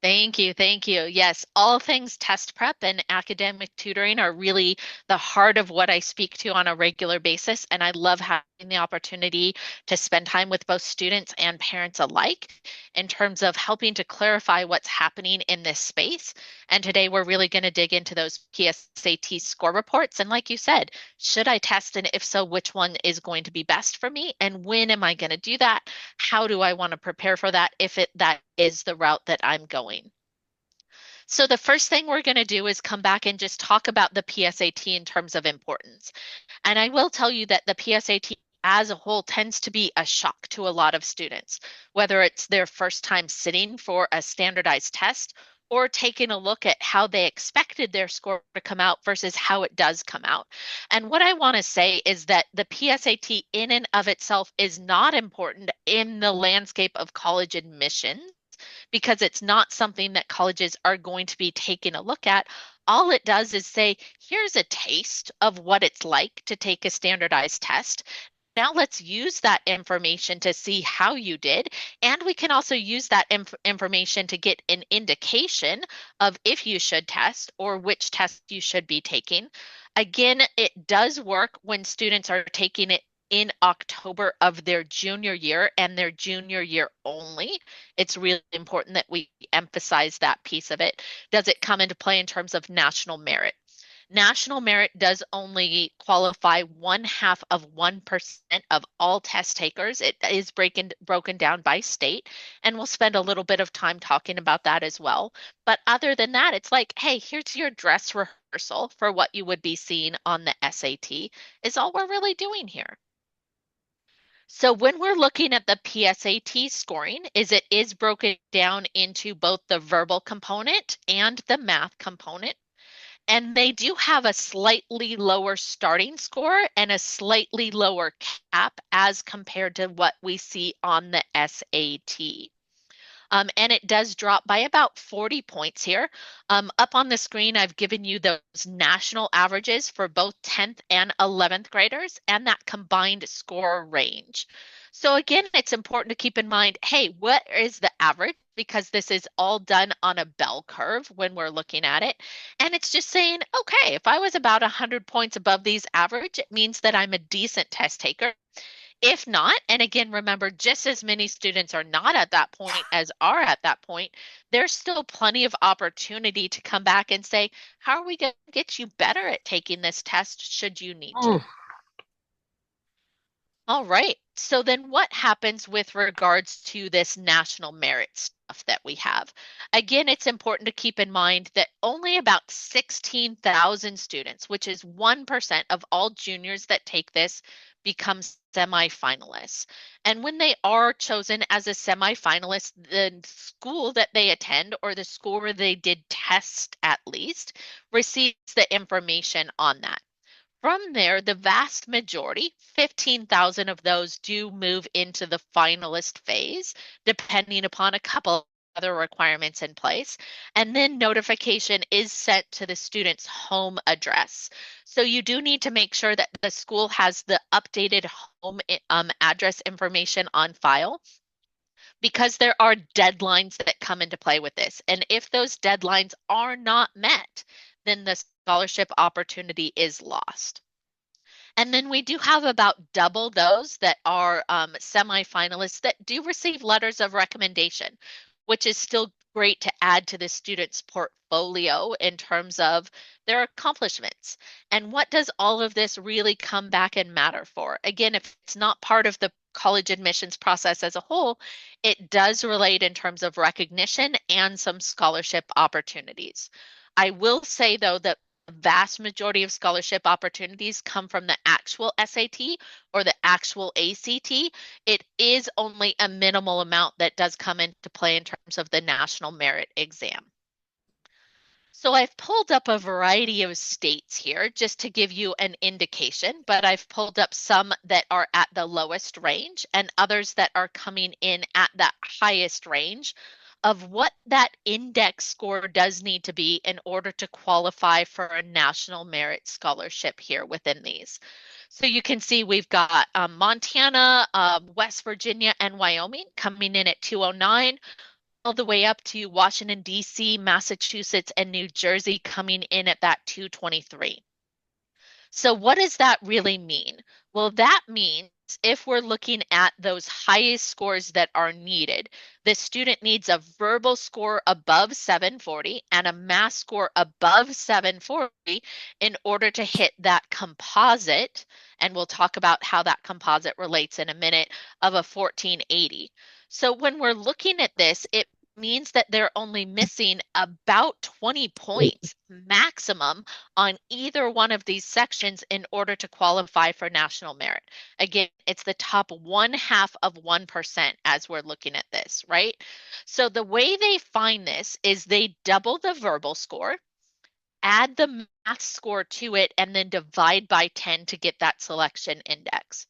Thank you. Thank you. Yes, all things test prep and academic tutoring are really the heart of what I speak to on a regular basis. And I love having the opportunity to spend time with both students and parents alike in terms of helping to clarify what's happening in this space. And today we're really going to dig into those PSAT score reports. And like you said, should I test? And if so, which one is going to be best for me? And when am I going to do that? How do I want to prepare for that if that is the route that I'm going? So the first thing we're going to do is come back and just talk about the PSAT in terms of importance. And I will tell you that the PSAT as a whole tends to be a shock to a lot of students, whether it's their first time sitting for a standardized test or taking a look at how they expected their score to come out versus how it does come out. And what I want to say is that the PSAT in and of itself is not important in the landscape of college admissions because it's not something that colleges are going to be taking a look at. All it does is say, here's a taste of what it's like to take a standardized test. Now let's use that information to see how you did. And we can also use that information to get an indication of if you should test or which test you should be taking. Again, it does work when students are taking it in October of their junior year and their junior year only. It's really important that we emphasize that piece of it. Does it come into play in terms of national merit? National merit does only qualify 1/2 of 1% of all test takers. It is broken down by state, and we'll spend a little bit of time talking about that as well. But other than that, it's like, hey, here's your dress rehearsal for what you would be seeing on the SAT, is all we're really doing here. So when we're looking at the PSAT scoring, it is broken down into both the verbal component and the math component. And they do have a slightly lower starting score and a slightly lower cap as compared to what we see on the SAT. And it does drop by about 40 points here. Up on the screen, I've given you those national averages for both 10th and 11th graders and that combined score range. So again, it's important to keep in mind, hey, what is the average? Because this is all done on a bell curve when we're looking at it. And it's just saying, okay, if I was about 100 points above these average, it means that I'm a decent test taker. If not, and again, remember, just as many students are not at that point as are at that point, there's still plenty of opportunity to come back and say, how are we going to get you better at taking this test should you need to? Oh, All right. So then what happens with regards to this national merit stuff that we have? Again, it's important to keep in mind that only about 16,000 students, which is 1% of all juniors that take this, become semifinalists. And when they are chosen as a semifinalist, the school that they attend or the school where they did test at least receives the information on that. From there, the vast majority, 15,000 of those do move into the finalist phase, depending upon a couple other requirements in place. And then notification is sent to the student's home address. So you do need to make sure that the school has the updated home address information on file because there are deadlines that come into play with this. And if those deadlines are not met, then the scholarship opportunity is lost. And then we do have about double those that are semifinalists that do receive letters of recommendation, which is still great to add to the student's portfolio in terms of their accomplishments. And what does all of this really come back and matter for? Again, if it's not part of the college admissions process as a whole, it does relate in terms of recognition and some scholarship opportunities. I will say, though, that the vast majority of scholarship opportunities come from the actual SAT or the actual ACT. It is only a minimal amount that does come into play in terms of the national merit exam. So I've pulled up a variety of states here just to give you an indication, but I've pulled up some that are at the lowest range and others that are coming in at that highest range of what that index score does need to be in order to qualify for a national merit scholarship here within these. So you can see we've got Montana, West Virginia, and Wyoming coming in at 209. all the way up to Washington, D.C., Massachusetts, and New Jersey coming in at that 223. So what does that really mean? Well, that means if we're looking at those highest scores that are needed, the student needs a verbal score above 740 and a math score above 740 in order to hit that composite. And we'll talk about how that composite relates in a minute of a 1480. So when we're looking at this, it means that they're only missing about 20 points maximum on either one of these sections in order to qualify for national merit. Again, it's the top 1/2 of 1% as we're looking at this, right? So the way they find this is they double the verbal score, add the math score to it, and then divide by 10 to get that selection index.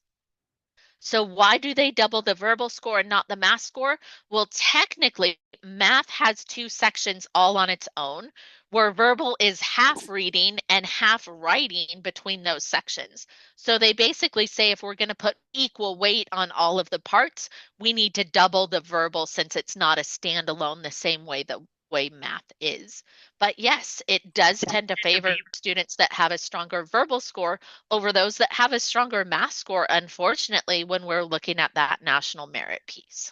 So why do they double the verbal score and not the math score? Well, technically, math has two sections all on its own, where verbal is half reading and half writing between those sections. So they basically say if we're going to put equal weight on all of the parts, we need to double the verbal since it's not a standalone the same way the way math is. But yes, it does tend to favor students that have a stronger verbal score over those that have a stronger math score, unfortunately, when we're looking at that national merit piece.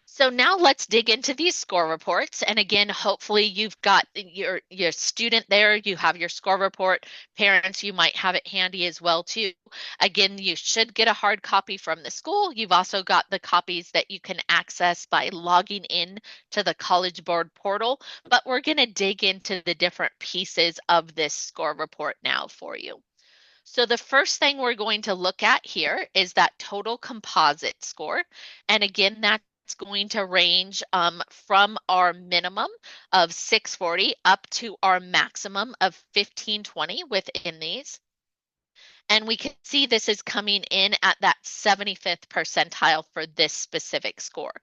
So now let's dig into these score reports. And again, hopefully you've got your student there, you have your score report. Parents, you might have it handy as well too. Again, you should get a hard copy from the school. You've also got the copies that you can access by logging in to the College Board portal, but we're going to dig into the different pieces of this score report now for you. So the first thing we're going to look at here is that total composite score. And again, that's going to range from our minimum of 640 up to our maximum of 1520 within these. And we can see this is coming in at that 75th percentile for this specific score.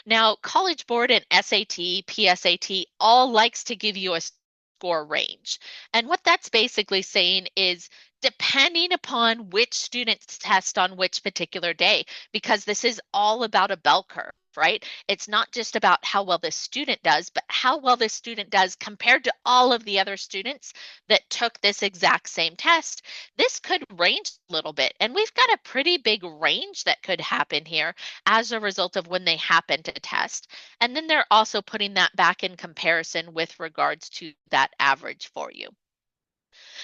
Now, College Board and SAT, PSAT all likes to give you a score range. And what that's basically saying is depending upon which students test on which particular day, because this is all about a bell curve, right? It's not just about how well the student does, but how well the student does compared to all of the other students that took this exact same test. This could range a little bit, and we've got a pretty big range that could happen here as a result of when they happen to test. And then they're also putting that back in comparison with regards to that average for you.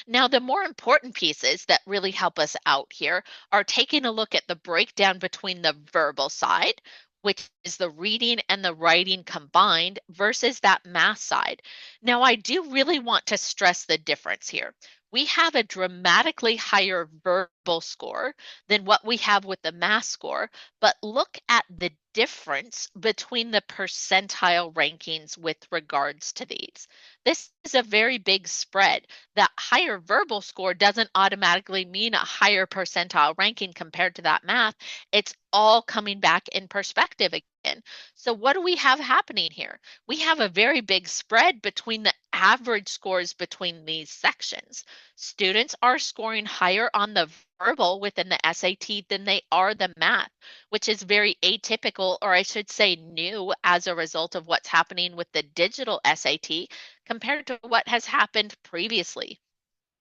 Now, the more important pieces that really help us out here are taking a look at the breakdown between the verbal side, which is the reading and the writing combined, versus that math side. Now, I do really want to stress the difference here. We have a dramatically higher verbal score than what we have with the math score, but look at the difference between the percentile rankings with regards to these. This is a very big spread. That higher verbal score doesn't automatically mean a higher percentile ranking compared to that math. It's all coming back in perspective again. So what do we have happening here? We have a very big spread between the average scores between these sections. Students are scoring higher on the verbal within the SAT than they are the math, which is very atypical, or I should say new, as a result of what's happening with the digital SAT compared to what has happened previously.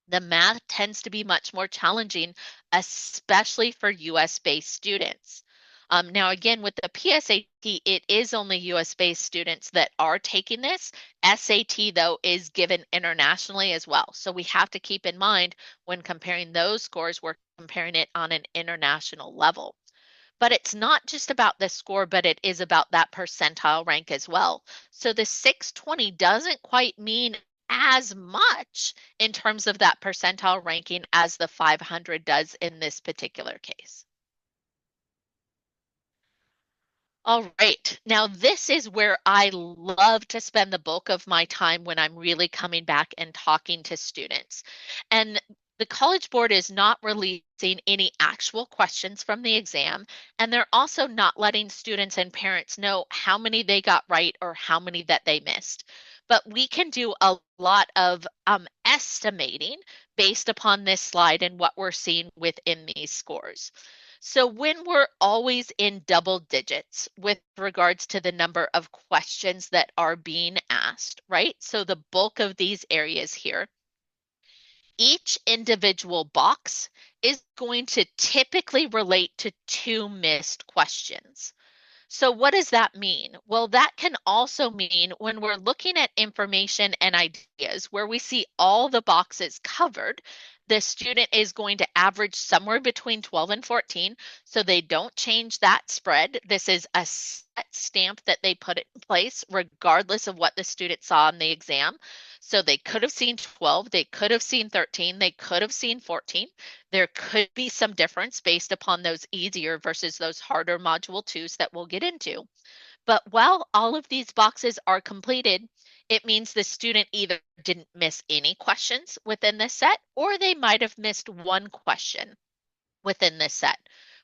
The math tends to be much more challenging, especially for US-based students. Now, again, with the PSAT, it is only US-based students that are taking this. SAT, though, is given internationally as well. So we have to keep in mind when comparing those scores, we're comparing it on an international level. But it's not just about the score, but it is about that percentile rank as well. So the 620 doesn't quite mean as much in terms of that percentile ranking as the 500 does in this particular case. All right. Now, this is where I love to spend the bulk of my time when I'm really coming back and talking to students. And the College Board is not releasing any actual questions from the exam, and they're also not letting students and parents know how many they got right or how many that they missed. But we can do a lot of estimating based upon this slide and what we're seeing within these scores. So when we're always in double digits with regards to the number of questions that are being asked, right? So the bulk of these areas here, each individual box is going to typically relate to two missed questions. So, what does that mean? Well, that can also mean when we're looking at information and ideas where we see all the boxes covered, the student is going to average somewhere between 12 and 14. So they don't change that spread. This is a set stamp that they put in place regardless of what the student saw in the exam. So they could have seen 12, they could have seen 13, they could have seen 14. There could be some difference based upon those easier versus those harder module twos that we'll get into. But while all of these boxes are completed, it means the student either didn't miss any questions within this set or they might have missed one question within this set.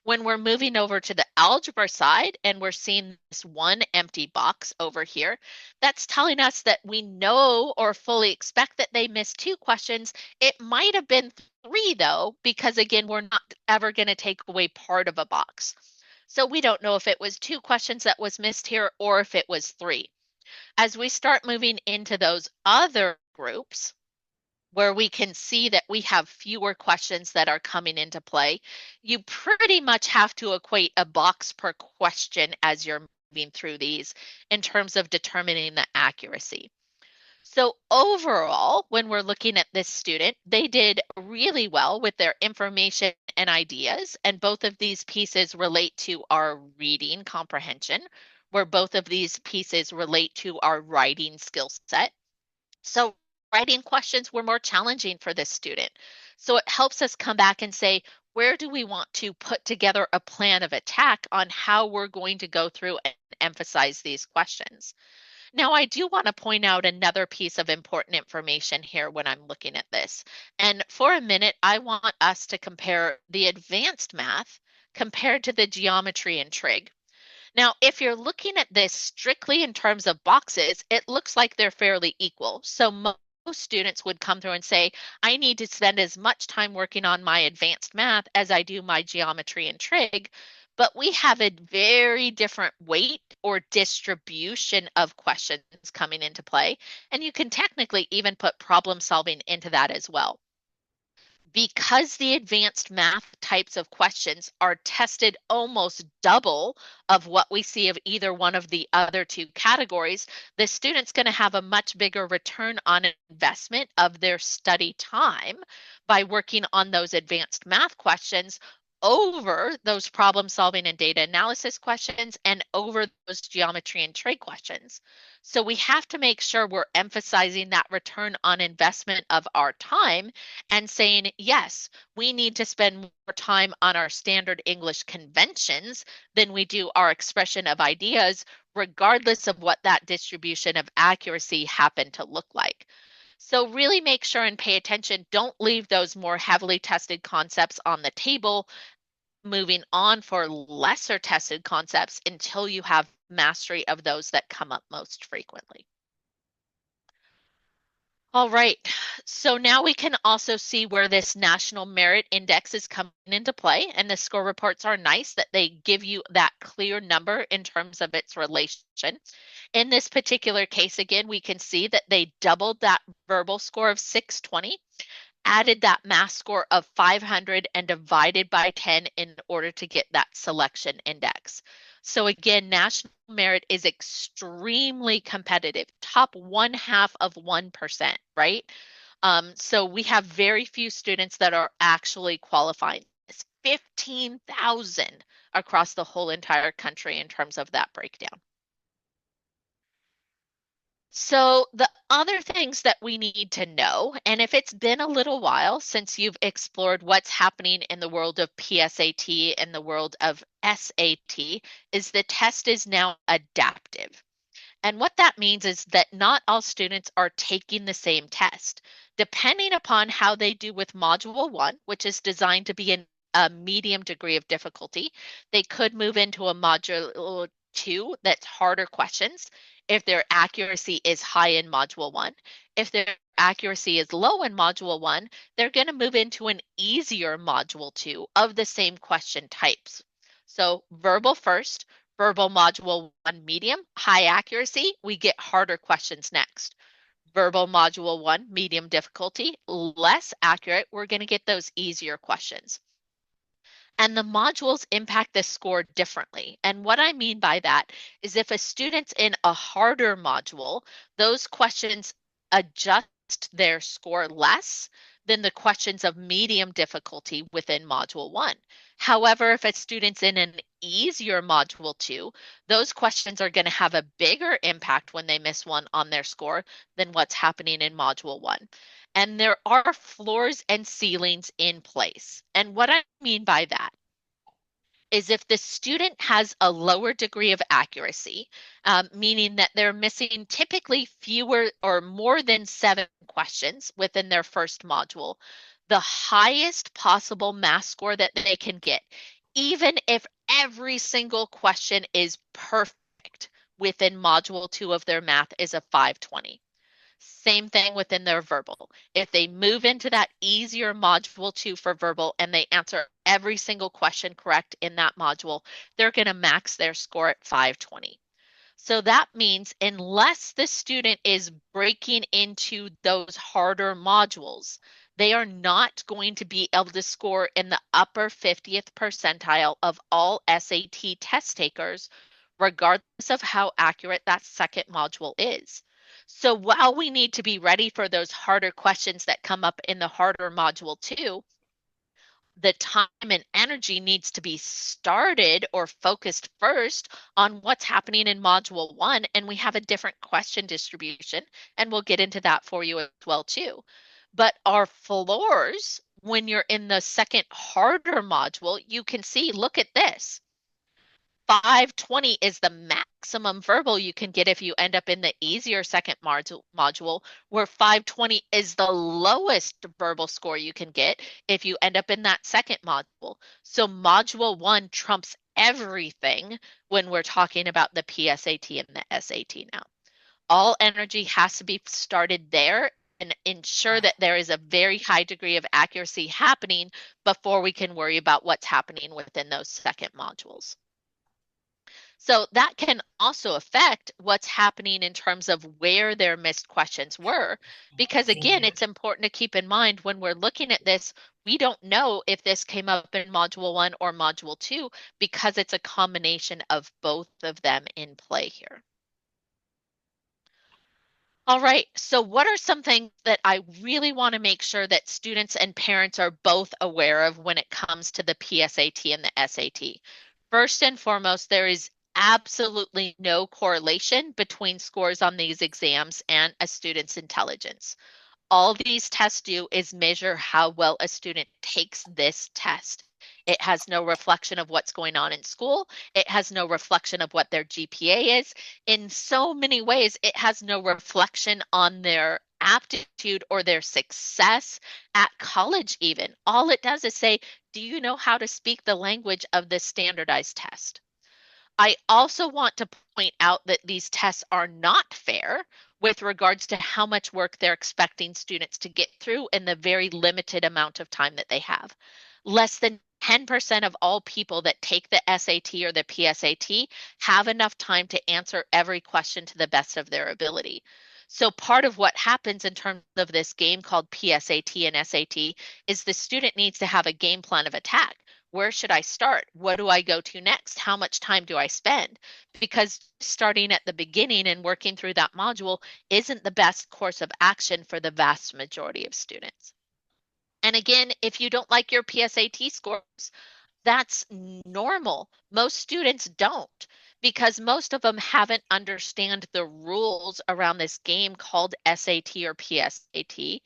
When we're moving over to the algebra side and we're seeing this one empty box over here, that's telling us that we know or fully expect that they missed two questions. It might have been three though, because again, we're not ever going to take away part of a box. So we don't know if it was two questions that was missed here or if it was three. As we start moving into those other groups, where we can see that we have fewer questions that are coming into play, you pretty much have to equate a box per question as you're moving through these in terms of determining the accuracy. So overall, when we're looking at this student, they did really well with their information and ideas, and both of these pieces relate to our reading comprehension, where both of these pieces relate to our writing skill set. So writing questions were more challenging for this student. So it helps us come back and say, where do we want to put together a plan of attack on how we're going to go through and emphasize these questions? Now, I do want to point out another piece of important information here when I'm looking at this. And for a minute, I want us to compare the advanced math compared to the geometry and trig. Now, if you're looking at this strictly in terms of boxes, it looks like they're fairly equal. So most students would come through and say, I need to spend as much time working on my advanced math as I do my geometry and trig. But we have a very different weight or distribution of questions coming into play. And you can technically even put problem solving into that as well. Because the advanced math types of questions are tested almost double of what we see of either one of the other two categories, the student's going to have a much bigger return on investment of their study time by working on those advanced math questions over those problem solving and data analysis questions and over those geometry and trig questions. So we have to make sure we're emphasizing that return on investment of our time and saying, yes, we need to spend more time on our standard English conventions than we do our expression of ideas, regardless of what that distribution of accuracy happened to look like. So really make sure and pay attention. Don't leave those more heavily tested concepts on the table, moving on for lesser tested concepts until you have mastery of those that come up most frequently. All right, so now we can also see where this National Merit Index is coming into play, and the score reports are nice that they give you that clear number in terms of its relation. In this particular case, again, we can see that they doubled that verbal score of 620, added that math score of 500 and divided by 10 in order to get that selection index. So again, national merit is extremely competitive, top 1/2 of 1%, right? So we have very few students that are actually qualifying. It's 15,000 across the whole entire country in terms of that breakdown. So the other things that we need to know, and if it's been a little while since you've explored what's happening in the world of PSAT and the world of SAT, is the test is now adaptive. And what that means is that not all students are taking the same test. Depending upon how they do with Module 1, which is designed to be a medium degree of difficulty, they could move into a Module 2 that's harder questions if their accuracy is high in Module 1. If their accuracy is low in Module 1, they're going to move into an easier Module 2 of the same question types. So verbal first, verbal Module 1 medium, high accuracy, we get harder questions next. Verbal Module 1, medium difficulty, less accurate, we're going to get those easier questions. And the modules impact the score differently. And what I mean by that is if a student's in a harder module, those questions adjust their score less than the questions of medium difficulty within Module 1. However, if a student's in an easier Module 2, those questions are going to have a bigger impact when they miss one on their score than what's happening in Module 1. And there are floors and ceilings in place. And what I mean by that is if the student has a lower degree of accuracy, meaning that they're missing typically fewer or more than 7 questions within their first module, the highest possible math score that they can get, even if every single question is perfect within module 2 of their math, is a 520. Same thing within their verbal. If they move into that easier module 2 for verbal and they answer every single question correct in that module, they're going to max their score at 520. So that means unless the student is breaking into those harder modules, they are not going to be able to score in the upper 50th percentile of all SAT test takers, regardless of how accurate that second module is. So while we need to be ready for those harder questions that come up in the harder module 2, the time and energy needs to be started or focused first on what's happening in module 1, and we have a different question distribution, and we'll get into that for you as well too. But our floors, when you're in the second harder module, you can see, look at this. 520 is the maximum verbal you can get if you end up in the easier second module, where 520 is the lowest verbal score you can get if you end up in that second module. So module 1 trumps everything when we're talking about the PSAT and the SAT now. All energy has to be started there and ensure that there is a very high degree of accuracy happening before we can worry about what's happening within those second modules. So that can also affect what's happening in terms of where their missed questions were. Because again, it's important to keep in mind when we're looking at this, we don't know if this came up in Module 1 or Module 2 because it's a combination of both of them in play here. All right, so what are some things that I really want to make sure that students and parents are both aware of when it comes to the PSAT and the SAT? First and foremost, there is absolutely no correlation between scores on these exams and a student's intelligence. All these tests do is measure how well a student takes this test. It has no reflection of what's going on in school. It has no reflection of what their GPA is. In so many ways, it has no reflection on their aptitude or their success at college even. All it does is say, do you know how to speak the language of this standardized test? I also want to point out that these tests are not fair with regards to how much work they're expecting students to get through in the very limited amount of time that they have. Less than 10% of all people that take the SAT or the PSAT have enough time to answer every question to the best of their ability. So part of what happens in terms of this game called PSAT and SAT is the student needs to have a game plan of attack. Where should I start? What do I go to next? How much time do I spend? Because starting at the beginning and working through that module isn't the best course of action for the vast majority of students. And again, if you don't like your PSAT scores, that's normal. Most students don't because most of them haven't understand the rules around this game called SAT or PSAT.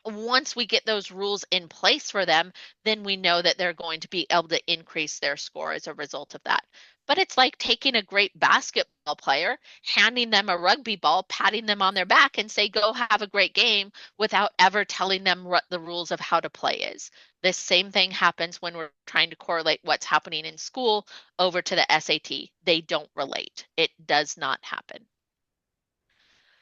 Once we get those rules in place for them, then we know that they're going to be able to increase their score as a result of that. But it's like taking a great basketball player, handing them a rugby ball, patting them on their back and say, go have a great game without ever telling them what the rules of how to play is. This same thing happens when we're trying to correlate what's happening in school over to the SAT. They don't relate. It does not happen.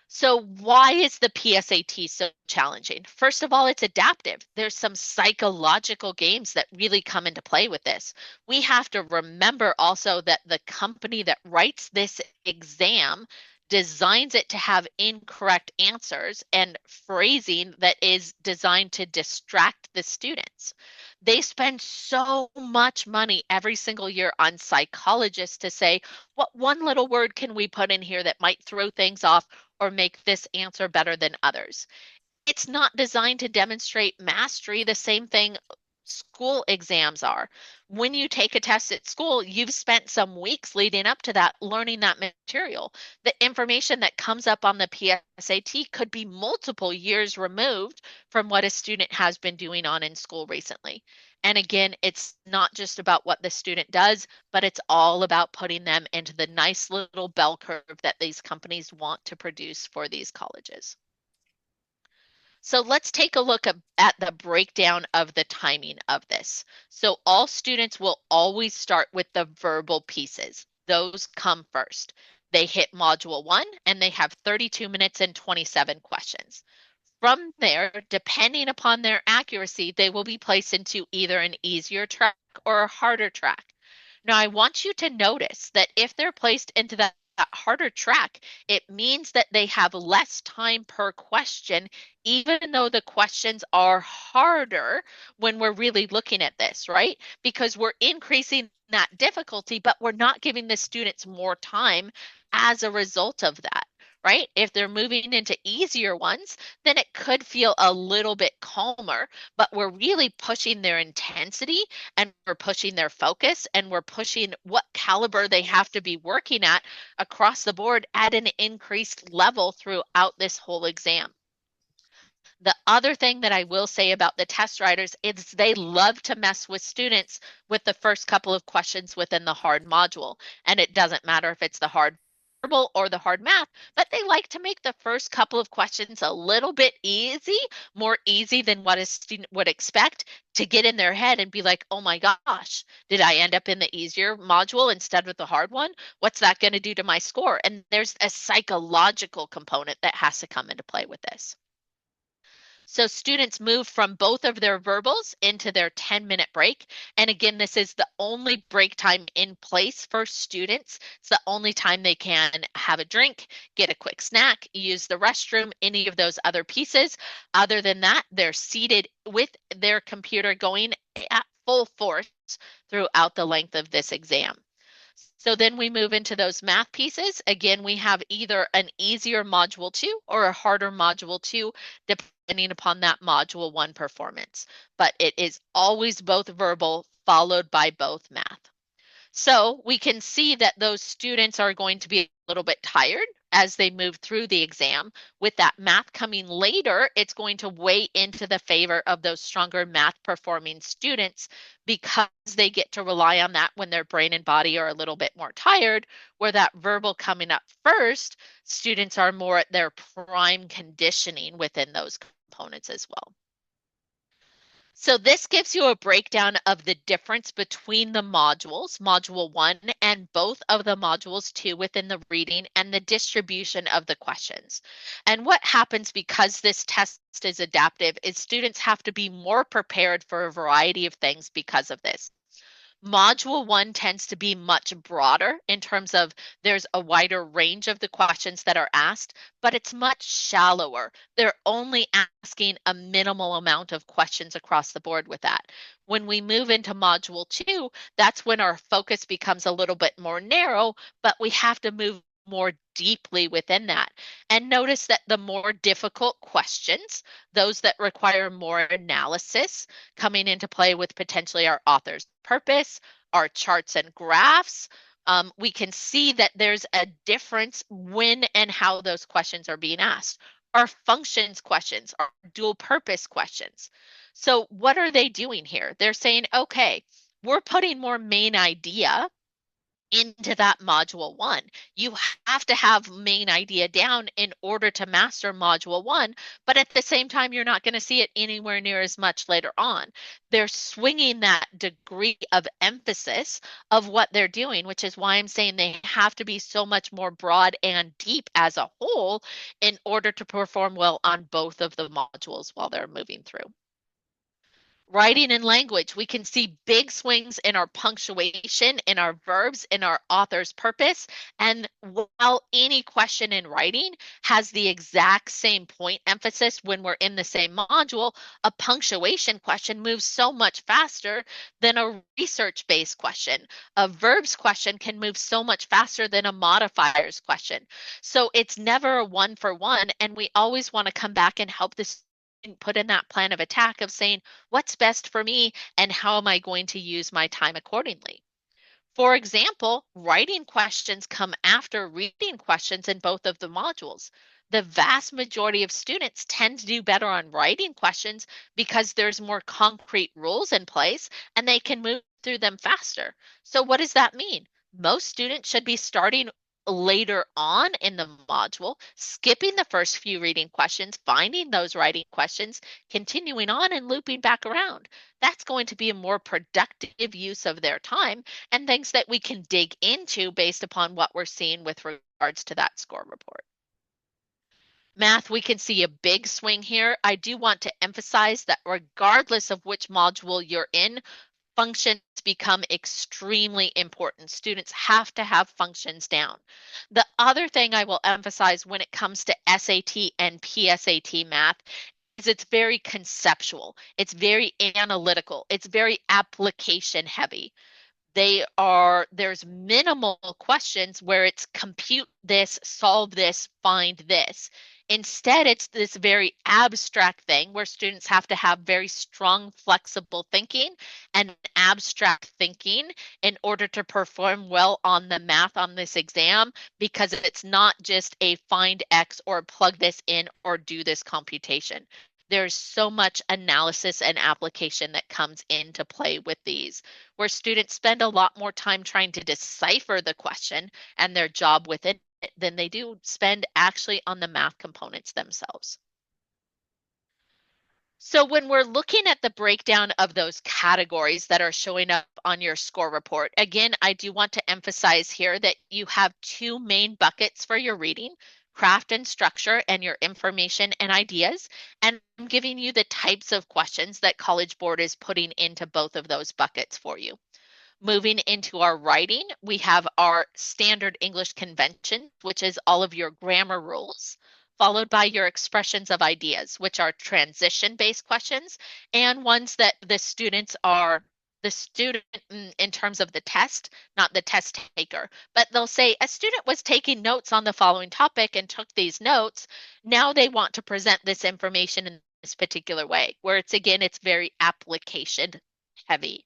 So why is the PSAT so challenging? First of all, it's adaptive. There's some psychological games that really come into play with this. We have to remember also that the company that writes this exam designs it to have incorrect answers and phrasing that is designed to distract the students. They spend so much money every single year on psychologists to say, what one little word can we put in here that might throw things off or make this answer better than others? It's not designed to demonstrate mastery the same thing school exams are. When you take a test at school, you've spent some weeks leading up to that learning that material. The information that comes up on the PSAT could be multiple years removed from what a student has been doing on in school recently. And again, it's not just about what the student does, but it's all about putting them into the nice little bell curve that these companies want to produce for these colleges. So let's take a look at the breakdown of the timing of this. So all students will always start with the verbal pieces. Those come first. They hit module 1 and they have 32 minutes and 27 questions. From there, depending upon their accuracy, they will be placed into either an easier track or a harder track. Now, I want you to notice that if they're placed into that harder track, it means that they have less time per question, even though the questions are harder when we're really looking at this, right? Because we're increasing that difficulty, but we're not giving the students more time as a result of that, right? If they're moving into easier ones, then it could feel a little bit calmer, but we're really pushing their intensity and we're pushing their focus and we're pushing what caliber they have to be working at across the board at an increased level throughout this whole exam. The other thing that I will say about the test writers is they love to mess with students with the first couple of questions within the hard module. And it doesn't matter if it's the hard verbal or the hard math, but they like to make the first couple of questions a little bit easy, more easy than what a student would expect to get in their head and be like, oh my gosh, did I end up in the easier module instead of the hard one? What's that going to do to my score? And there's a psychological component that has to come into play with this. So students move from both of their verbals into their 10-minute break. And again, this is the only break time in place for students. It's the only time they can have a drink, get a quick snack, use the restroom, any of those other pieces. Other than that, they're seated with their computer going at full force throughout the length of this exam. So then we move into those math pieces. Again, we have either an easier module 2 or a harder module 2, depending upon that module 1 performance. But it is always both verbal followed by both math. So we can see that those students are going to be a little bit tired as they move through the exam. With that math coming later, it's going to weigh into the favor of those stronger math performing students because they get to rely on that when their brain and body are a little bit more tired, where that verbal coming up first, students are more at their prime conditioning within those components as well. So this gives you a breakdown of the difference between the modules, module 1 and both of the modules 2 within the reading and the distribution of the questions. And what happens because this test is adaptive is students have to be more prepared for a variety of things because of this. Module 1 tends to be much broader in terms of there's a wider range of the questions that are asked, but it's much shallower. They're only asking a minimal amount of questions across the board with that. When we move into module 2, that's when our focus becomes a little bit more narrow, but we have to move more deeply within that. And notice that the more difficult questions, those that require more analysis, coming into play with potentially our author's purpose, our charts and graphs, we can see that there's a difference when and how those questions are being asked. Our functions questions, our dual purpose questions. So what are they doing here? They're saying, okay, we're putting more main idea into that module one. You have to have main idea down in order to master module one, but at the same time, you're not going to see it anywhere near as much later on. They're swinging that degree of emphasis of what they're doing, which is why I'm saying they have to be so much more broad and deep as a whole in order to perform well on both of the modules while they're moving through. Writing and language, we can see big swings in our punctuation, in our verbs, in our author's purpose. And while any question in writing has the exact same point emphasis when we're in the same module, a punctuation question moves so much faster than a research-based question. A verbs question can move so much faster than a modifiers question. So it's never a one for one, and we always want to come back and help this put in that plan of attack of saying, what's best for me and how am I going to use my time accordingly? For example, writing questions come after reading questions in both of the modules. The vast majority of students tend to do better on writing questions because there's more concrete rules in place and they can move through them faster. So what does that mean? Most students should be starting later on in the module, skipping the first few reading questions, finding those writing questions, continuing on and looping back around. That's going to be a more productive use of their time and things that we can dig into based upon what we're seeing with regards to that score report. Math, we can see a big swing here. I do want to emphasize that regardless of which module you're in, functions become extremely important. Students have to have functions down. The other thing I will emphasize when it comes to SAT and PSAT math is it's very conceptual. It's very analytical. It's very application heavy. There's minimal questions where it's compute this, solve this, find this. Instead, it's this very abstract thing where students have to have very strong, flexible thinking and abstract thinking in order to perform well on the math on this exam, because it's not just a find X or plug this in or do this computation. There's so much analysis and application that comes into play with these, where students spend a lot more time trying to decipher the question and their job within it than they do spend actually on the math components themselves. So when we're looking at the breakdown of those categories that are showing up on your score report, again, I do want to emphasize here that you have two main buckets for your reading: craft and structure, and your information and ideas. And I'm giving you the types of questions that College Board is putting into both of those buckets for you. Moving into our writing, we have our standard English convention, which is all of your grammar rules, followed by your expressions of ideas, which are transition-based questions and ones that the student in terms of the test, not the test taker. But they'll say a student was taking notes on the following topic and took these notes. Now they want to present this information in this particular way, where it's very application heavy.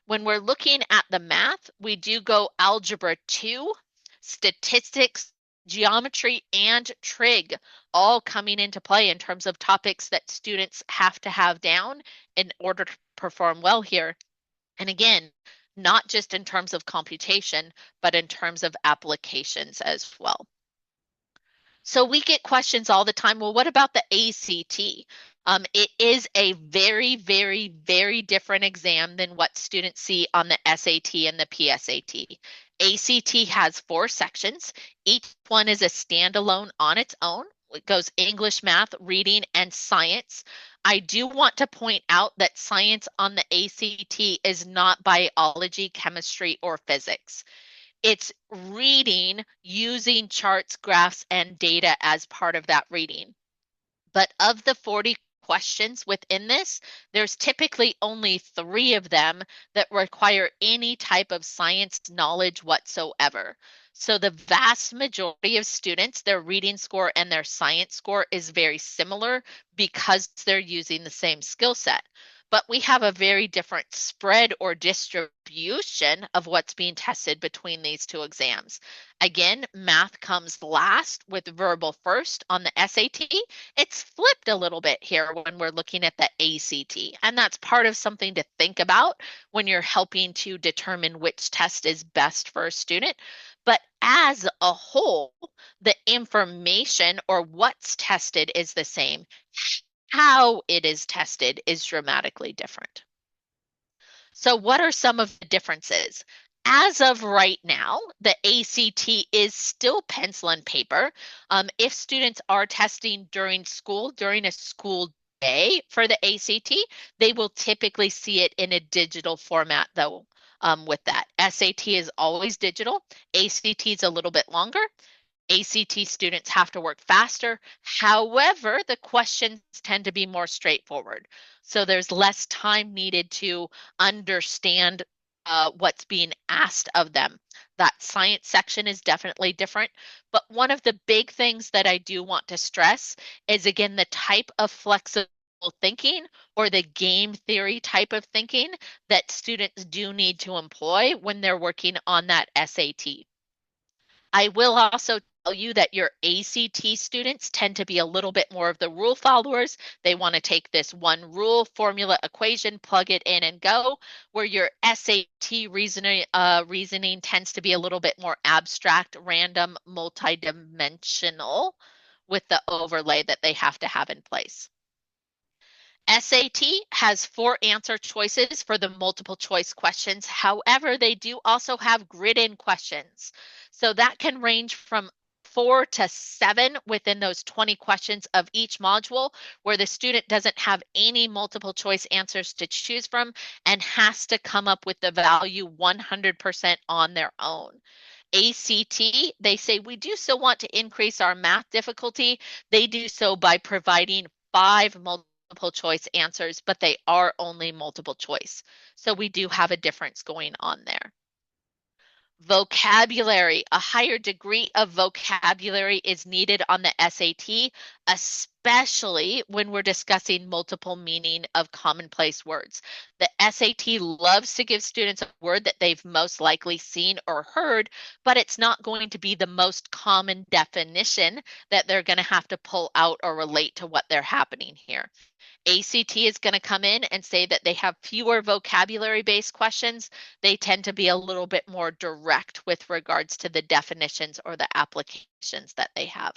When we're looking at the math, we do go algebra 2, statistics, geometry, and trig, all coming into play in terms of topics that students have to have down in order to perform well here. And again, not just in terms of computation, but in terms of applications as well. So we get questions all the time. Well, what about the ACT? It is a very, very, very different exam than what students see on the SAT and the PSAT. ACT has 4 sections. Each one is a standalone on its own. It goes English, math, reading, and science. I do want to point out that science on the ACT is not biology, chemistry, or physics. It's reading using charts, graphs, and data as part of that reading. But of the 40 questions within this, there's typically only 3 of them that require any type of science knowledge whatsoever. So the vast majority of students, their reading score and their science score is very similar because they're using the same skill set. but we have a very different spread or distribution of what's being tested between these two exams. Again, math comes last with verbal first on the SAT. It's flipped a little bit here when we're looking at the ACT, and that's part of something to think about when you're helping to determine which test is best for a student. But as a whole, the information or what's tested is the same. How it is tested is dramatically different. So, what are some of the differences? As of right now, the ACT is still pencil and paper. If students are testing during school, during a school day for the ACT, they will typically see it in a digital format, though. With that, SAT is always digital, ACT is a little bit longer. ACT students have to work faster. However, the questions tend to be more straightforward. So there's less time needed to understand what's being asked of them. That science section is definitely different. But one of the big things that I do want to stress is, again, the type of flexible thinking or the game theory type of thinking that students do need to employ when they're working on that SAT. I will also tell you that your ACT students tend to be a little bit more of the rule followers. They want to take this one rule, formula, equation, plug it in and go, where your SAT reasoning tends to be a little bit more abstract, random, multidimensional with the overlay that they have to have in place. SAT has 4 answer choices for the multiple choice questions. However, they do also have grid-in questions. So that can range from 4 to 7 within those 20 questions of each module, where the student doesn't have any multiple choice answers to choose from and has to come up with the value 100% on their own. ACT, they say we do still want to increase our math difficulty. They do so by providing 5 multiple choice answers, but they are only multiple choice. So we do have a difference going on there. Vocabulary, a higher degree of vocabulary is needed on the SAT, especially when we're discussing multiple meaning of commonplace words. The SAT loves to give students a word that they've most likely seen or heard, but it's not going to be the most common definition that they're going to have to pull out or relate to what they're happening here. ACT is going to come in and say that they have fewer vocabulary-based questions. They tend to be a little bit more direct with regards to the definitions or the applications that they have.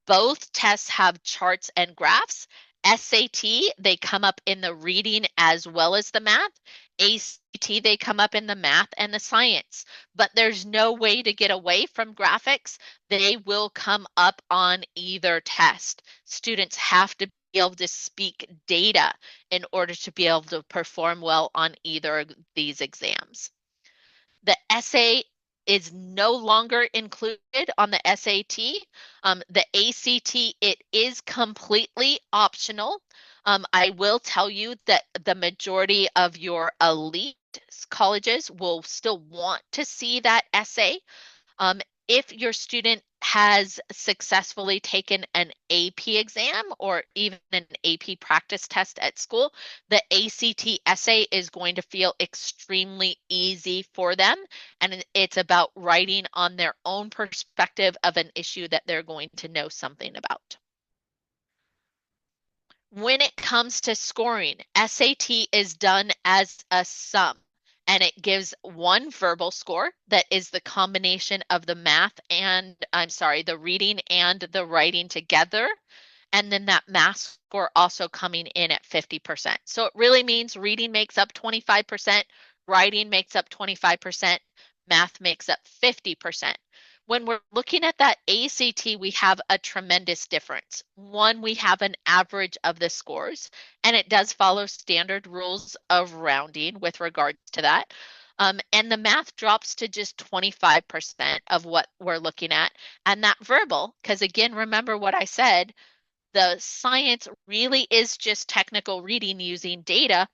Both tests have charts and graphs. SAT, they come up in the reading as well as the math. ACT, they come up in the math and the science. But there's no way to get away from graphics. They will come up on either test. Students have to be able to speak data in order to be able to perform well on either of these exams. The essay is no included on the SAT. The ACT, it is completely optional. I will tell you that the majority of your elite colleges will still want to see that essay. If your student has successfully taken an AP exam or even an AP practice test at school, the ACT essay is going to feel extremely easy for them. And it's about writing on their own perspective of an issue that they're going to know something about. When it comes to scoring, SAT is done as a sum, and it gives one verbal score that is the combination of the the reading and the writing together. And then that math score also coming in at 50%. So it really means reading makes up 25%, writing makes up 25%, math makes up 50%. When we're looking at that ACT, we have a tremendous difference. One, we have an average of the scores, and it does follow standard rules of rounding with regards to that. And the math drops to just 25% of what we're looking at. And that verbal, because again, remember what I said, the science really is just technical reading using data,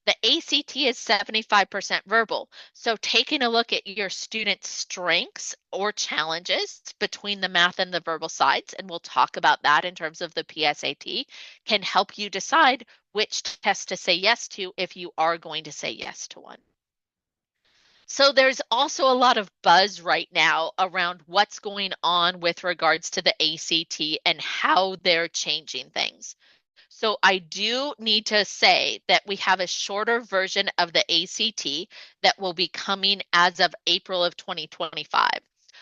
The ACT is 75% verbal. So taking a look at your students' strengths or challenges between the math and the verbal sides, and we'll talk about that in terms of the PSAT, can help you decide which test to say yes to if you are going to say yes to one. So there's also a lot of buzz right now around what's going on with regards to the ACT and how they're changing things. So I do need to say that we have a shorter version of the ACT that will be coming as of April of 2025.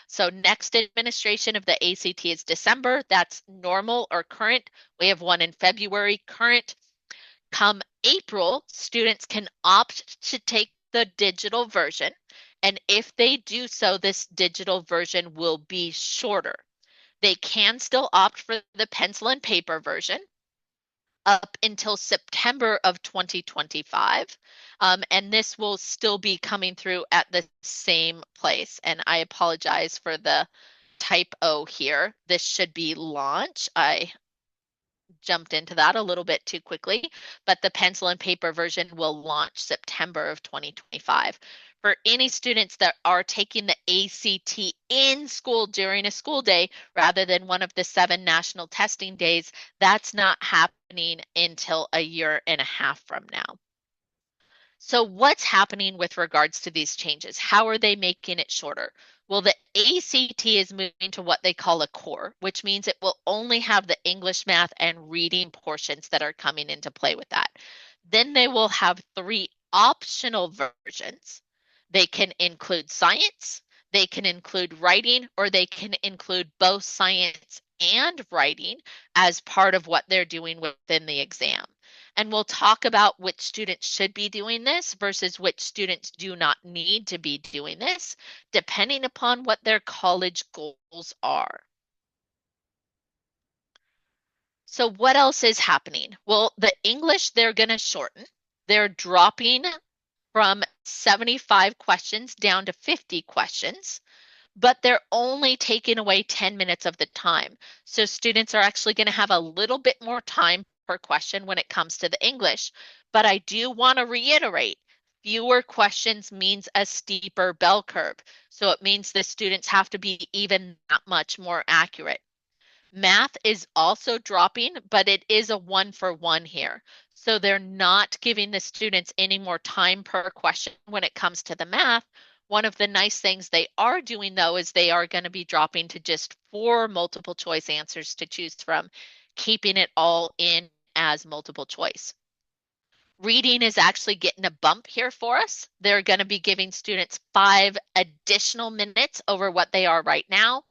So next administration of the ACT is December. That's normal or current. We have one in February, current. Come April, students can opt to take the digital version. And if they do so, this digital version will be shorter. They can still opt for the pencil and paper version up until September of 2025. And this will still be coming through at the same place. And I apologize for the typo here. This should be launch. I jumped into that a little bit too quickly, but the pencil and paper version will launch September of 2025. For any students that are taking the ACT in school during a school day rather than one of the 7 national testing days, that's not happening until a year and a half from now. So what's happening with regards to these changes? How are they making it shorter? Well, the ACT is moving to what they call a core, which means it will only have the English, math, and reading portions that are coming into play with that. Then they will have 3 optional versions. They can include science, they can include writing, or they can include both science and writing as part of what they're doing within the exam. And we'll talk about which students should be doing this versus which students do not need to be doing this, depending upon what their college goals are. So what else is happening? Well, the English, they're going to shorten. They're dropping from 75 questions down to 50 questions, but they're only taking away 10 minutes of the time. So students are actually going to have a little bit more time per question when it comes to the English. But I do want to reiterate, fewer questions means a steeper bell curve. So it means the students have to be even that much more accurate. Math is also dropping, but it is a 1-for-1 here. So they're not giving the students any more time per question when it comes to the math. One of the nice things they are doing, though, is they are going to be dropping to just 4 multiple choice answers to choose from, keeping it all in as multiple choice. Reading is actually getting a bump here for us. They're going to be giving students 5 additional minutes over what they are right now,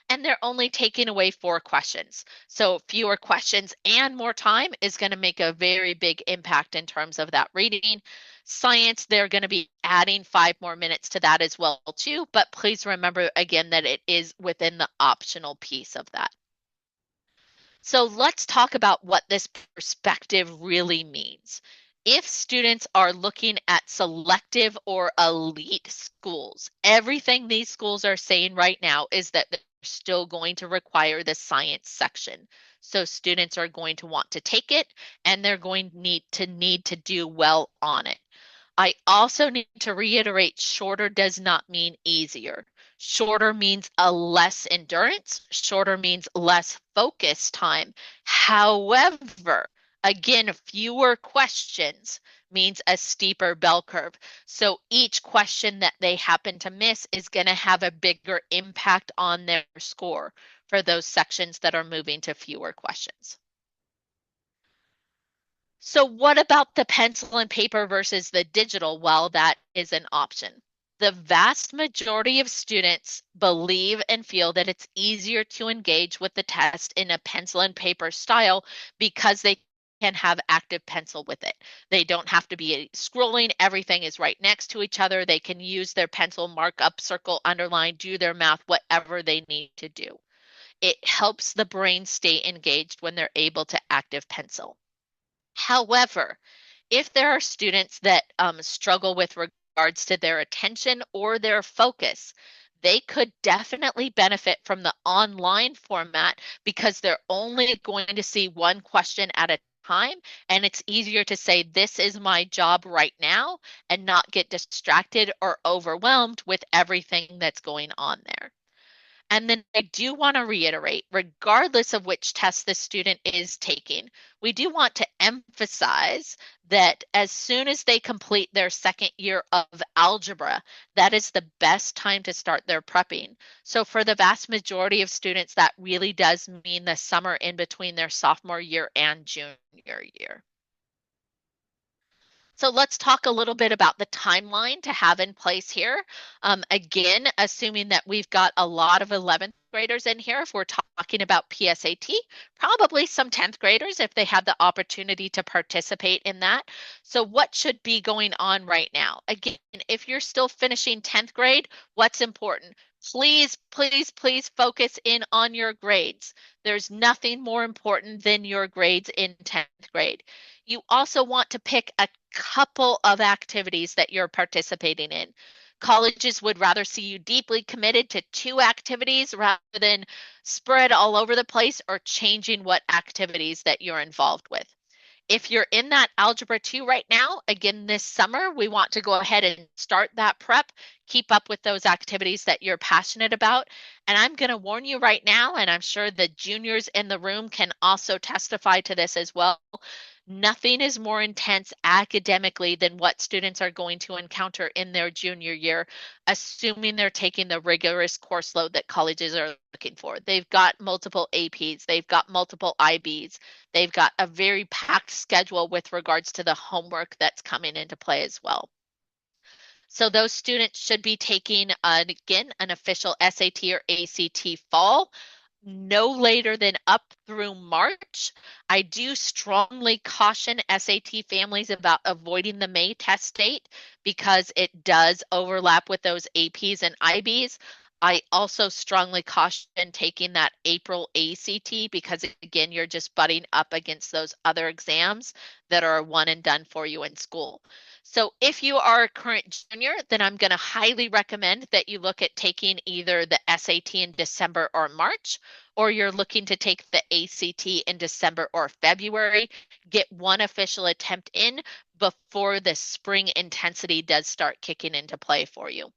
and they're only taking away 4 questions. So fewer questions and more time is going to make a very big impact in terms of that reading. Science, they're going to be adding 5 more minutes to that as well too, but please remember again that it is within the optional piece of that. So let's talk about what this perspective really means. If students are looking at selective or elite schools, everything these schools are saying right now is that they're still going to require the science section. So students are going to want to take it and they're going to need to do well on it. I also need to reiterate, shorter does not mean easier. Shorter means a less endurance. Shorter means less focus time. However, again, fewer questions means a steeper bell curve. So each question that they happen to miss is going to have a bigger impact on their score for those sections that are moving to fewer questions. So what about the pencil and paper versus the digital? Well, that is an option. The vast majority of students believe and feel that it's easier to engage with the test in a pencil and paper style because they can have active pencil with it. They don't have to be scrolling. Everything is right next to each other. They can use their pencil, mark up, circle, underline, do their math, whatever they need to do. It helps the brain stay engaged when they're able to active pencil. However, if there are students that struggle with regards to their attention or their focus, they could definitely benefit from the online format because they're only going to see one question at a time, and it's easier to say, this is my job right now, and not get distracted or overwhelmed with everything that's going on there. And then I do want to reiterate, regardless of which test the student is taking, we do want to emphasize that as soon as they complete their second year of algebra, that is the best time to start their prepping. So for the vast majority of students, that really does mean the summer in between their sophomore year and junior year. So let's talk a little bit about the timeline to have in place here. Again, assuming that we've got a lot of 11th graders in here, if we're talking about PSAT, probably some 10th graders if they have the opportunity to participate in that. So what should be going on right now? Again, if you're still finishing 10th grade, what's important? Please, please, please focus in on your grades. There's nothing more important than your grades in 10th grade. You also want to pick a couple of activities that you're participating in. Colleges would rather see you deeply committed to two activities rather than spread all over the place or changing what activities that you're involved with. If you're in that Algebra 2 right now, again this summer, we want to go ahead and start that prep, keep up with those activities that you're passionate about. And I'm going to warn you right now, and I'm sure the juniors in the room can also testify to this as well. Nothing is more intense academically than what students are going to encounter in their junior year, assuming they're taking the rigorous course load that colleges are looking for. They've got multiple APs, they've got multiple IBs, they've got a very packed schedule with regards to the homework that's coming into play as well. So those students should be taking, again, an official SAT or ACT fall no later than up through March. I do strongly caution SAT families about avoiding the May test date because it does overlap with those APs and IBs. I also strongly caution taking that April ACT because, again, you're just butting up against those other exams that are one and done for you in school. So if you are a current junior, then I'm going to highly recommend that you look at taking either the SAT in December or March, or you're looking to take the ACT in December or February. Get one official attempt in before the spring intensity does start kicking into play for you.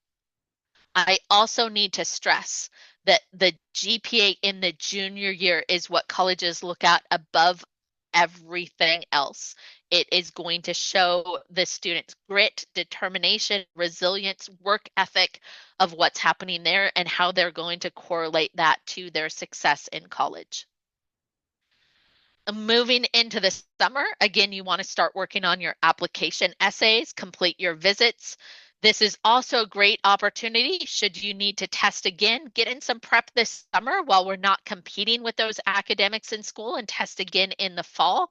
I also need to stress that the GPA in the junior year is what colleges look at above everything else. It is going to show the students' grit, determination, resilience, work ethic of what's happening there and how they're going to correlate that to their success in college. Moving into the summer, again, you want to start working on your application essays, complete your visits. This is also a great opportunity should you need to test again, get in some prep this summer while we're not competing with those academics in school and test again in the fall.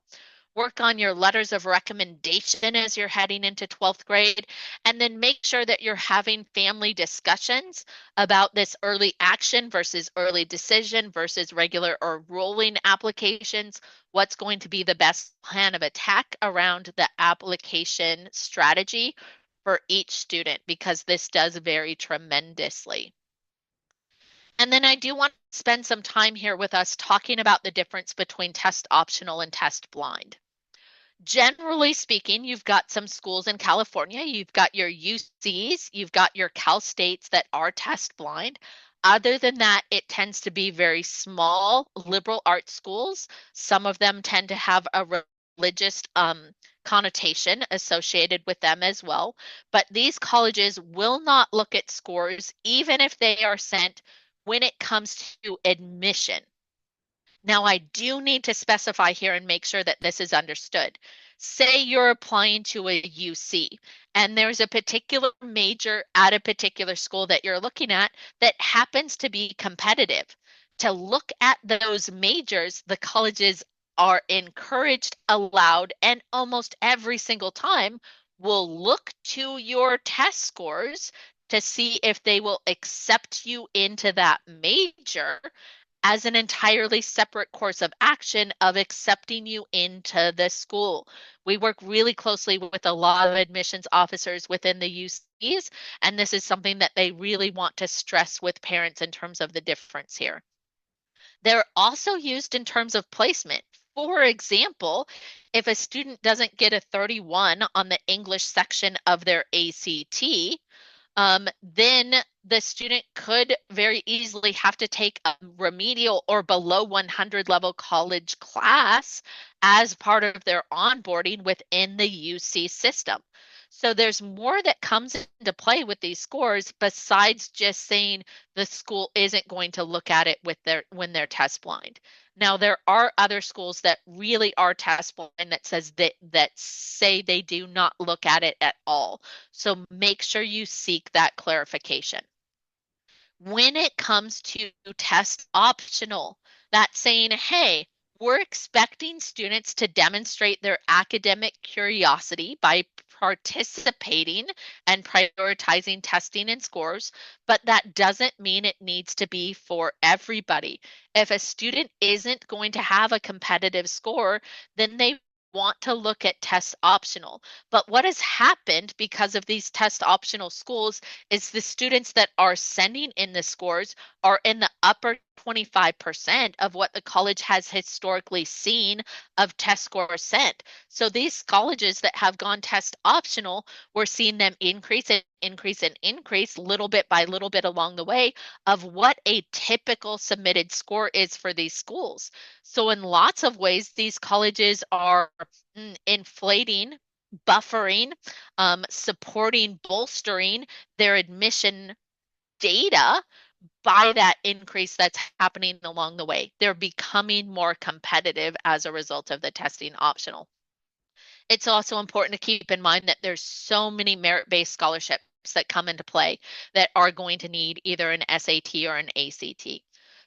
Work on your letters of recommendation as you're heading into 12th grade, and then make sure that you're having family discussions about this early action versus early decision versus regular or rolling applications. What's going to be the best plan of attack around the application strategy for each student, because this does vary tremendously. And then I do want to spend some time here with us talking about the difference between test optional and test blind. Generally speaking, you've got some schools in California, you've got your UCs, you've got your Cal States that are test blind. Other than that, it tends to be very small liberal arts schools. Some of them tend to have a religious connotation associated with them as well. But these colleges will not look at scores, even if they are sent when it comes to admission. Now, I do need to specify here and make sure that this is understood. Say you're applying to a UC and there's a particular major at a particular school that you're looking at that happens to be competitive. To look at those majors, the colleges are encouraged, allowed, and almost every single time will look to your test scores to see if they will accept you into that major as an entirely separate course of action of accepting you into the school. We work really closely with a lot of admissions officers within the UCs, and this is something that they really want to stress with parents in terms of the difference here. They're also used in terms of placement. For example, if a student doesn't get a 31 on the English section of their ACT, then the student could very easily have to take a remedial or below 100 level college class as part of their onboarding within the UC system. So there's more that comes into play with these scores besides just saying the school isn't going to look at it with their when they're test blind. Now there are other schools that really are test blind that says that say they do not look at it at all. So make sure you seek that clarification. When it comes to test optional, that's saying, hey, we're expecting students to demonstrate their academic curiosity by participating and prioritizing testing and scores, but that doesn't mean it needs to be for everybody. If a student isn't going to have a competitive score, then they want to look at test optional. But what has happened because of these test optional schools is the students that are sending in the scores are in the upper 25% of what the college has historically seen of test scores sent. So these colleges that have gone test optional, we're seeing them increase and increase and increase little bit by little bit along the way of what a typical submitted score is for these schools. So in lots of ways, these colleges are inflating, buffering, supporting, bolstering their admission data by that increase that's happening along the way. They're becoming more competitive as a result of the testing optional. It's also important to keep in mind that there's so many merit-based scholarships that come into play that are going to need either an SAT or an ACT.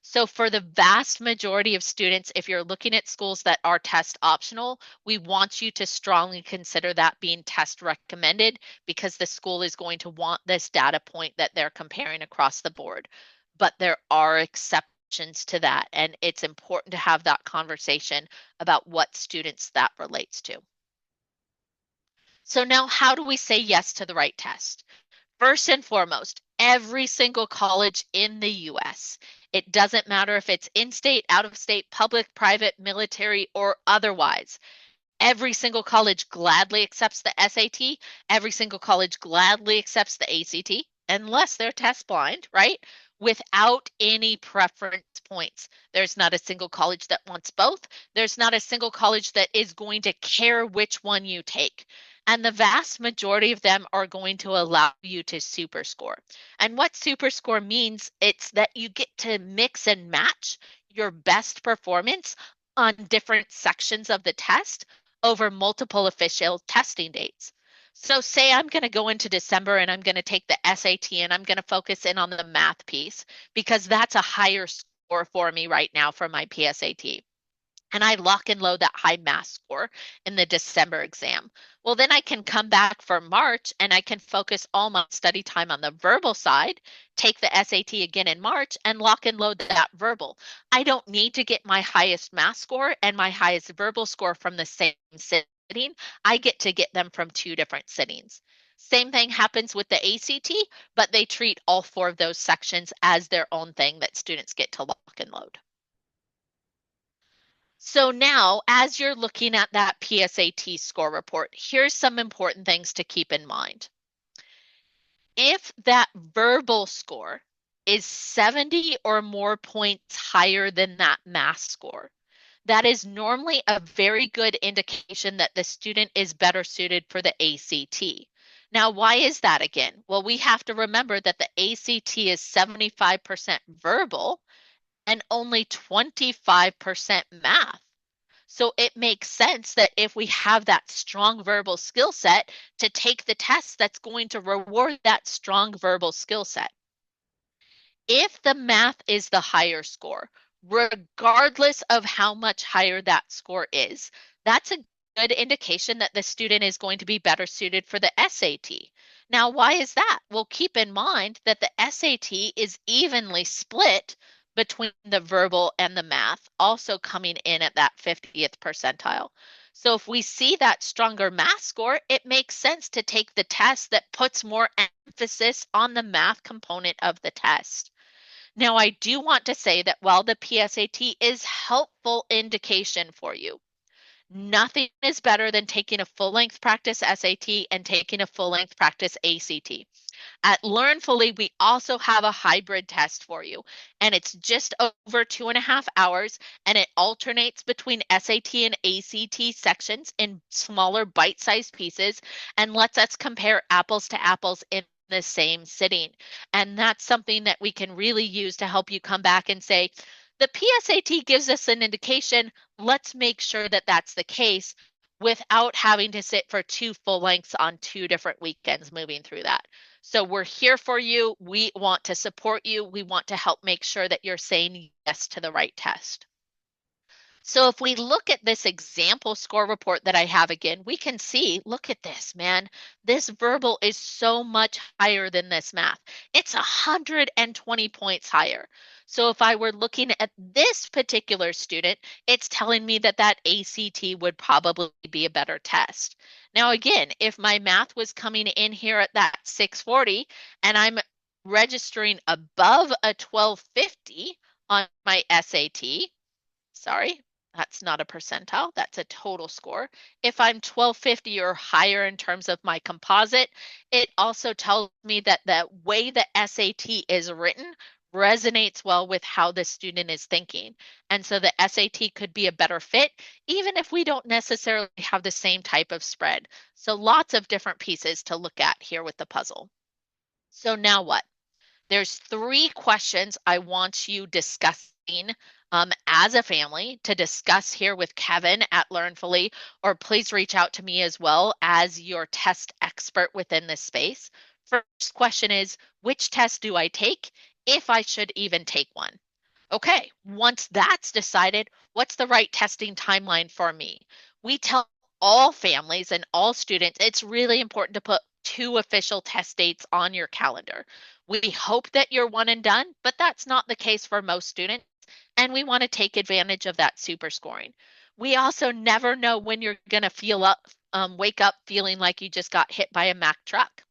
So for the vast majority of students, if you're looking at schools that are test optional, we want you to strongly consider that being test recommended because the school is going to want this data point that they're comparing across the board. But there are exceptions to that, and it's important to have that conversation about what students that relates to. So now how do we say yes to the right test? First and foremost, every single college in the US, it doesn't matter if it's in-state, out-of-state, public, private, military, or otherwise, every single college gladly accepts the SAT. Every single college gladly accepts the ACT, unless they're test blind, right? Without any preference points. There's not a single college that wants both. There's not a single college that is going to care which one you take. And the vast majority of them are going to allow you to super score. And what super score means, it's that you get to mix and match your best performance on different sections of the test over multiple official testing dates. So say I'm going to go into December and I'm going to take the SAT and I'm going to focus in on the math piece because that's a higher score for me right now for my PSAT. And I lock and load that high math score in the December exam. Well, then I can come back for March and I can focus all my study time on the verbal side, take the SAT again in March, and lock and load that verbal. I don't need to get my highest math score and my highest verbal score from the same sitting. I get to get them from two different sittings. Same thing happens with the ACT, but they treat all four of those sections as their own thing that students get to lock and load. So now, as you're looking at that PSAT score report, here's some important things to keep in mind. If that verbal score is 70 or more points higher than that math score, that is normally a very good indication that the student is better suited for the ACT. Now, why is that again? Well, we have to remember that the ACT is 75% verbal and only 25% math. So it makes sense that if we have that strong verbal skill set to take the test that's going to reward that strong verbal skill set. If the math is the higher score, regardless of how much higher that score is, that's a good indication that the student is going to be better suited for the SAT. Now, why is that? Well, keep in mind that the SAT is evenly split between the verbal and the math, also coming in at that 50th percentile. So if we see that stronger math score, it makes sense to take the test that puts more emphasis on the math component of the test. Now, I do want to say that while the PSAT is helpful indication for you, nothing is better than taking a full-length practice SAT and taking a full-length practice ACT. At Learnfully, we also have a hybrid test for you, and it's just over 2.5 hours, and it alternates between SAT and ACT sections in smaller bite-sized pieces and lets us compare apples to apples in the same sitting. And that's something that we can really use to help you come back and say, the PSAT gives us an indication. Let's make sure that that's the case without having to sit for two full lengths on two different weekends moving through that. So we're here for you. We want to support you. We want to help make sure that you're saying yes to the right test. So if we look at this example score report that I have again, we can see, look at this, man. This verbal is so much higher than this math. It's 120 points higher. So if I were looking at this particular student, it's telling me that that ACT would probably be a better test. Now, again, if my math was coming in here at that 640 and I'm registering above a 1250 on my SAT, sorry, that's not a percentile, that's a total score. If I'm 1250 or higher in terms of my composite, it also tells me that the way the SAT is written resonates well with how the student is thinking. And so the SAT could be a better fit, even if we don't necessarily have the same type of spread. So lots of different pieces to look at here with the puzzle. So now what? There's three questions I want you discussing as a family to discuss here with Kevin at Learnfully, or please reach out to me as well as your test expert within this space. First question is, which test do I take if I should even take one? Okay, once that's decided, what's the right testing timeline for me? We tell all families and all students it's really important to put two official test dates on your calendar. We hope that you're one and done, but that's not the case for most students, and we want to take advantage of that super scoring. We also never know when you're going to wake up feeling like you just got hit by a Mack truck.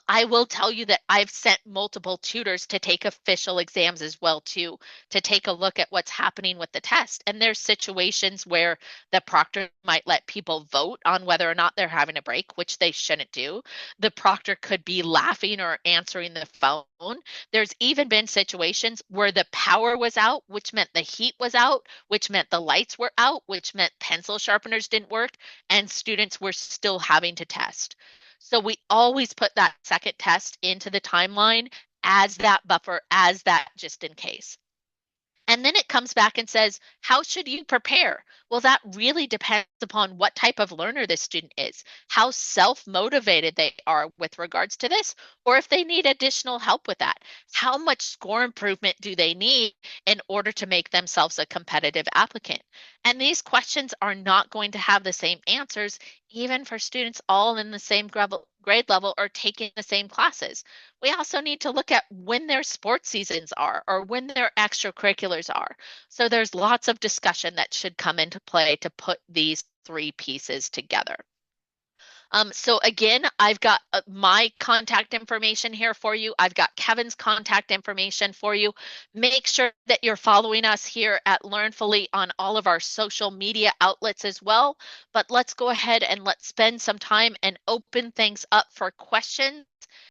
I will tell you that I've sent multiple tutors to take official exams as well too, to take a look at what's happening with the test. And there's situations where the proctor might let people vote on whether or not they're having a break, which they shouldn't do. The proctor could be laughing or answering the phone. There's even been situations where the power was out, which meant the heat was out, which meant the lights were out, which meant pencil sharpeners didn't work, and students were still having to test. So we always put that second test into the timeline as that buffer, as that just in case. And then it comes back and says, how should you prepare? Well, that really depends upon what type of learner this student is, how self-motivated they are with regards to this, or if they need additional help with that. How much score improvement do they need in order to make themselves a competitive applicant? And these questions are not going to have the same answers, even for students all in the same grade level or taking the same classes. We also need to look at when their sports seasons are or when their extracurriculars are. So there's lots of discussion that should come into play to put these three pieces together. So again, I've got my contact information here for you. I've got Kevin's contact information for you. Make sure that you're following us here at Learnfully on all of our social media outlets as well. But let's go ahead and let's spend some time and open things up for questions